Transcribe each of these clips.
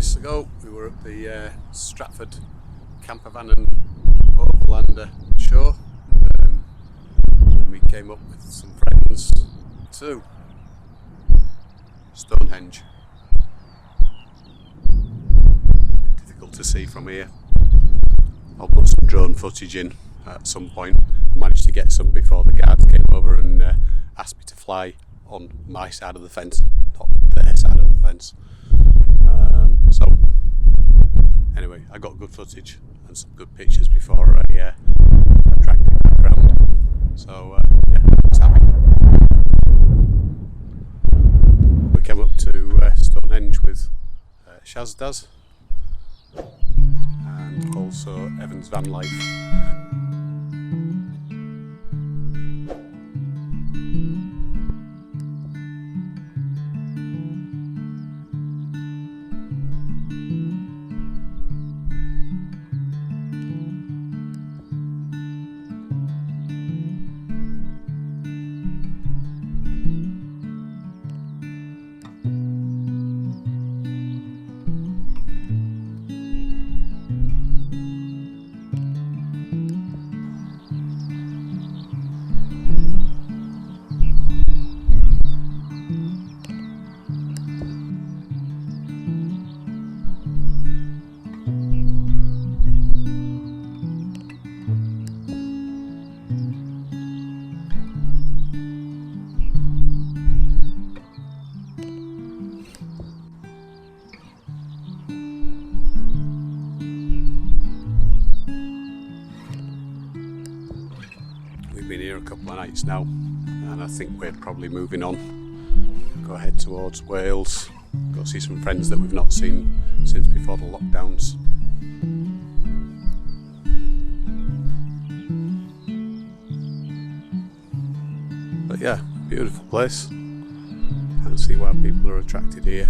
days ago we were at the Stratford Campervan and Overlander show, and we came up with some friends to Stonehenge. Difficult to see from here. I'll put some drone footage in at some point. I managed to get some before the guards came over and asked me to fly on my side of the fence, not their side of the fence. So anyway, I got good footage and some good pictures before I dragged it back around. So yeah, I was happy. We came up to Stonehenge with Shaz does, and also Evan's Vanlife. We've been here a couple of nights now, and I think we're probably moving on. Go ahead towards Wales, go see some friends that we've not seen since before the lockdowns. But yeah, beautiful place. I can see why people are attracted here.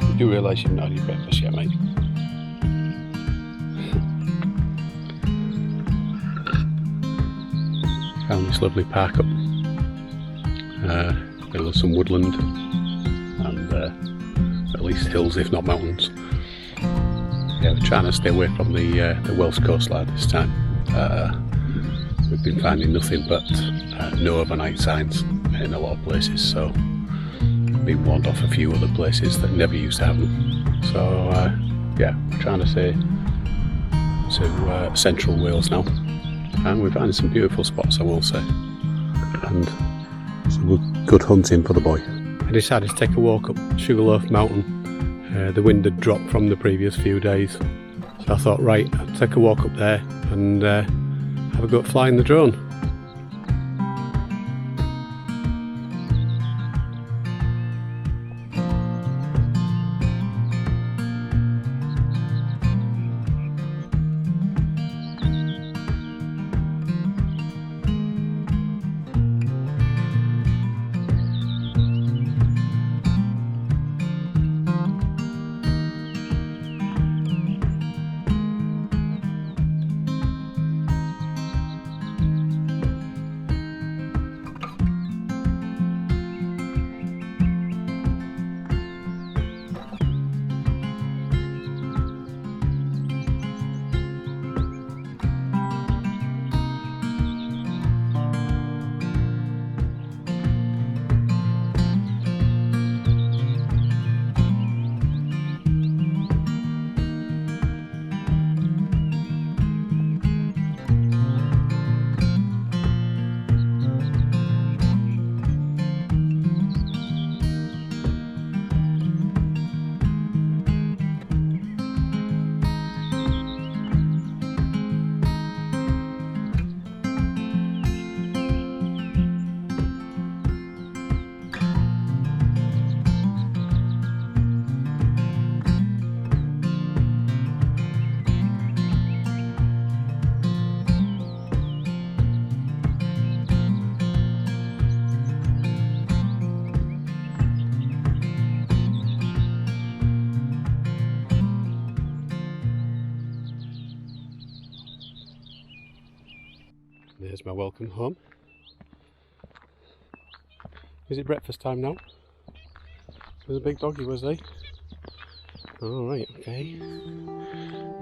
You do realise you've not had your breakfast yet, mate? Found this lovely park up middle of some woodland and at least hills if not mountains. Yeah, we're trying to stay away from the Welsh coastline this time. We've been finding nothing but no overnight signs in a lot of places, so been warned off a few other places that never used to have them. So yeah, we're trying to stay to central Wales now, and we're finding some beautiful spots, I will say, and some good hunting for the boy. I decided to take a walk up Sugar Loaf Mountain. The wind had dropped from the previous few days, so I thought, right, I'll take a walk up there and have a go at flying the drone. There's my welcome home. Is it breakfast time now? There's a big doggy, was he? Oh, right, okay.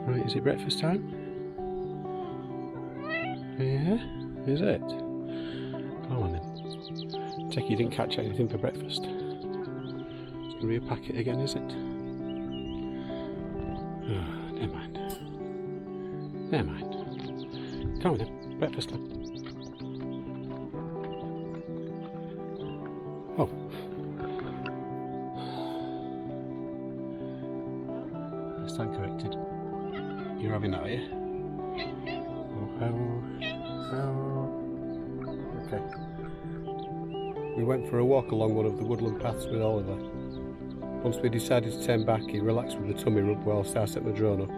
Right, is it breakfast time? Yeah, is it? Come on then. Check you didn't catch anything for breakfast. It's going to be a packet again, is it? Oh, never mind. Never mind. Come on then, breakfast time. Oh. This time corrected. You're having that, are you? Okay. We went for a walk along one of the woodland paths with Oliver. Once we decided to turn back, he relaxed with the tummy rub whilst I set the drone up.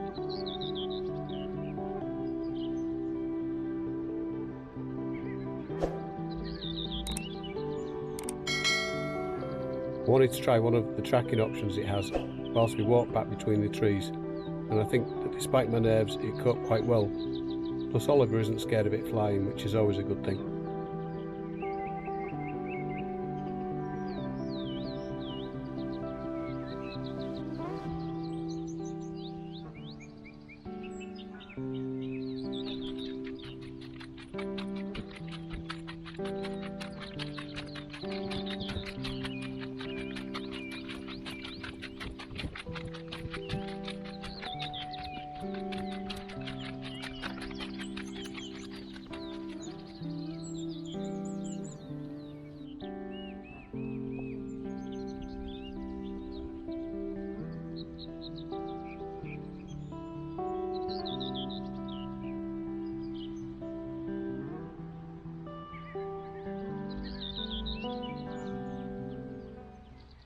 I wanted to try one of the tracking options it has whilst we walked back between the trees, and I think that despite my nerves it coped quite well. Plus Oliver isn't scared of it flying, which is always a good thing.